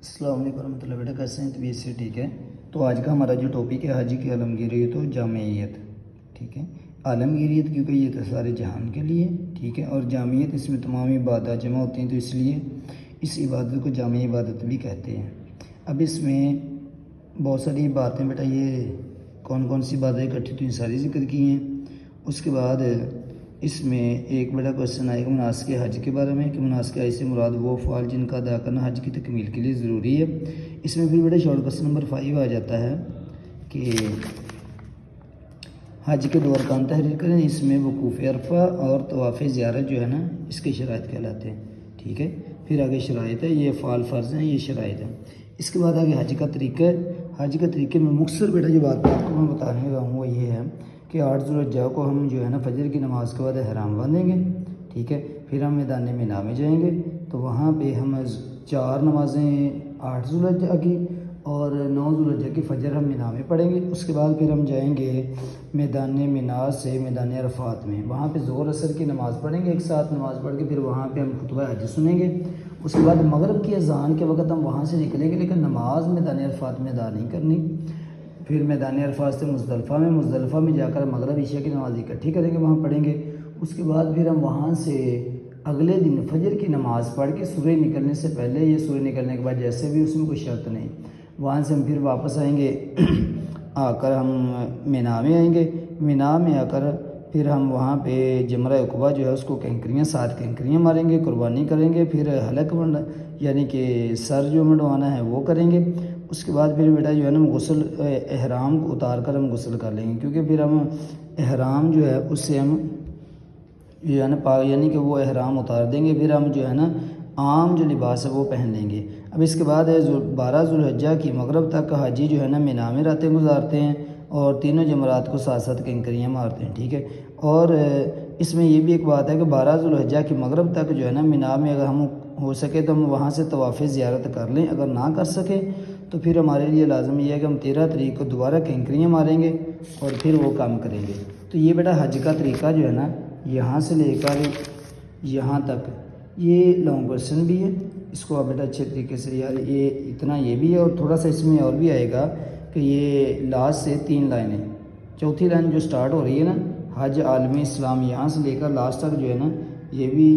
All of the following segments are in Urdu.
السلام علیکم ورحمۃ اللہ، بیٹا کیسے ہیں؟ طبیعت سے ٹھیک ہے؟ تو آج کا ہمارا جو ٹاپک ہے حج کی عالمگیریت و جامعیت، ٹھیک ہے؟ عالمگیریت کیونکہ یہ تو سارے جہان کے لیے، ٹھیک ہے، اور جامعیت اس میں تمام عبادات جمع ہوتی ہیں، تو اس لیے اس عبادت کو جامع عبادت بھی کہتے ہیں۔ اب اس میں بہت ساری باتیں بیٹا، یہ کون کون سی باتیں اکٹھی تو یہ ساری ذکر کی ہیں۔ اس کے بعد اس میں ایک بڑا کوشچن آئے گا مناسک حج کے بارے میں، کہ مناسک حج سے مراد وہ افعال جن کا ادا کرنا حج کی تکمیل کے لیے ضروری ہے۔ اس میں پھر بیٹا شارٹ کوشچن نمبر 5 آ جاتا ہے کہ حج کے 2 ارکان تحریر کریں۔ اس میں وقوف عرفہ اور طواف زیارت جو ہے نا، اس کے شرائط کہلاتے ہیں، ٹھیک ہے؟ پھر آگے شرائط ہے، یہ افعال فرض ہیں، یہ شرائط ہیں۔ اس کے بعد آگے حج کا طریقہ ہے۔ حج کے طریقے میں مختصر بیٹا جو بات آپ کو میں بتانے لگا ہوں وہ یہ ہے کہ 8 ذو الحجہ کو ہم جو ہے نا فجر کی نماز کے بعد احرام باندھیں گے، ٹھیک ہے؟ پھر ہم میدان مینا میں جائیں گے، تو وہاں پہ ہم 4 نمازیں 8 ذو الحجہ کی اور 9 ذو الحجہ کی فجر ہم مینا میں پڑھیں گے۔ اس کے بعد پھر ہم جائیں گے میدان مینا سے میدان عرفات میں، وہاں پہ ظہر عصر کی نماز پڑھیں گے، ایک ساتھ نماز پڑھ کے پھر وہاں پہ ہم خطبہ حج سنیں گے۔ اس کے بعد مغرب کی اذان کے وقت ہم وہاں سے نکلیں گے، لیکن نماز میدان عرفات میں ادا نہیں کرنی۔ پھر میدان عرفات سے مزدلفہ میں جا کر مغرب عشاء کی نماز اکٹھی کریں گے، وہاں پڑھیں گے۔ اس کے بعد پھر ہم وہاں سے اگلے دن فجر کی نماز پڑھ کے سورج نکلنے سے پہلے یا سورج نکلنے کے بعد جیسے بھی، اس میں کوئی شرط نہیں، وہاں سے ہم پھر واپس آئیں گے، آ کر ہم مینا میں آئیں گے۔ مینا میں آ کر پھر ہم وہاں پہ جمرہ عقبہ جو ہے اس کو کینکریاں 7 کینکریاں ماریں گے، قربانی کریں گے، پھر حلق یعنی کہ سر جو منڈوانا ہے وہ کریں گے۔ اس کے بعد پھر بیٹا جو ہے نا غسل، احرام کو اتار کر ہم غسل کر لیں گے، کیونکہ پھر ہم احرام جو ہے اس سے ہم جو ہے نا یعنی کہ وہ احرام اتار دیں گے، پھر ہم جو ہے نا عام جو لباس ہے وہ پہن لیں گے۔ اب اس کے بعد 12 ذو الحجہ کی مغرب تک حاجی جو ہے نا مینا میں راتیں گزارتے ہیں اور تینوں جمرات کو 7 کینکریاں مارتے ہیں، ٹھیک ہے؟ اور اس میں یہ بھی ایک بات ہے کہ 12 ذو الحجہ کی مغرب تک جو ہے نا مینا میں اگر ہم ہو سکے تو ہم وہاں سے طواف زیارت کر لیں، اگر نہ کر سکے تو پھر ہمارے لیے لازم یہ ہے کہ ہم 13 تاریخ کو دوبارہ کینکریاں ماریں گے اور پھر وہ کام کریں گے۔ تو یہ بیٹا حج کا طریقہ جو ہے نا، یہاں سے لے کر یہاں تک یہ لانگ ورژن بھی ہے، اس کو آپ بیٹا اچھے طریقے سے یار یہ اتنا یہ بھی ہے، اور تھوڑا سا اس میں اور بھی آئے گا کہ یہ لاسٹ سے 3 لائنیں، چوتھی لائن جو سٹارٹ ہو رہی ہے نا حج عالمی اسلام، یہاں سے لے کر لاسٹ تک جو ہے نا یہ بھی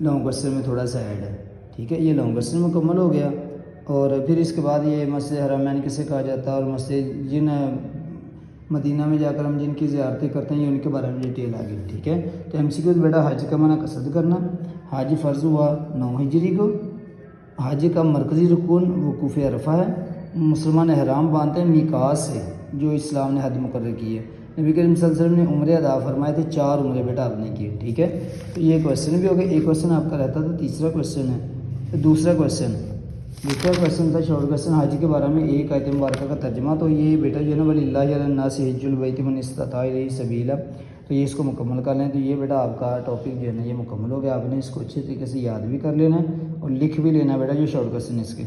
لانگ ورژن میں تھوڑا سا ایڈ ہے، ٹھیک ہے؟ یہ لانگ ورژن مکمل ہو گیا۔ اور پھر اس کے بعد یہ مسجد حرمین کسے کہا جاتا ہے، اور مسجد جن مدینہ میں جا کر ہم جن کی زیارتیں کرتے ہیں یہ ان کے بارے میں ڈیٹیل آ گئی، ٹھیک ہے؟ تو MCQ بیٹا حج کا معنی قصد کرنا، حج فرض ہوا 9 ہجری کو، حج کا مرکزی رکن وقوف عرفہ ہے، مسلمان احرام باندھتے ہیں میقات سے جو اسلام نے حد مقرر کی ہے۔ نبی کریم صلی اللہ علیہ وسلم نے عمرے ادا فرمائے تھے، 4 عمرے بیٹا آپ نے کیے، ٹھیک ہے؟ تو یہ کویشچن بھی ہو گیا، ایک کویشچن آپ کا رہتا تھا، تیسرا کویشچن ہے۔ دوسرا کویشچن تھا شارٹ کویشچن حج کے بارے میں ایک آیت مبارکہ کا ترجمہ، تو یہ بیٹا جو ہے نا وَلِلَّهِ عَلَى النَّاسِ حِجُّ الْبَيْتِ مَنِ اسْتَطَاعَ إِلَيْهِ سَبِيلًا، تو یہ اس کو مکمل کر لیں۔ تو یہ بیٹا آپ کا ٹاپک جو ہے نا یہ مکمل ہو گیا، آپ نے اس کو اچھے طریقے سے یاد بھی کر لینا ہے اور لکھ بھی لینا بیٹا جو شارٹ کویشچن اس کے۔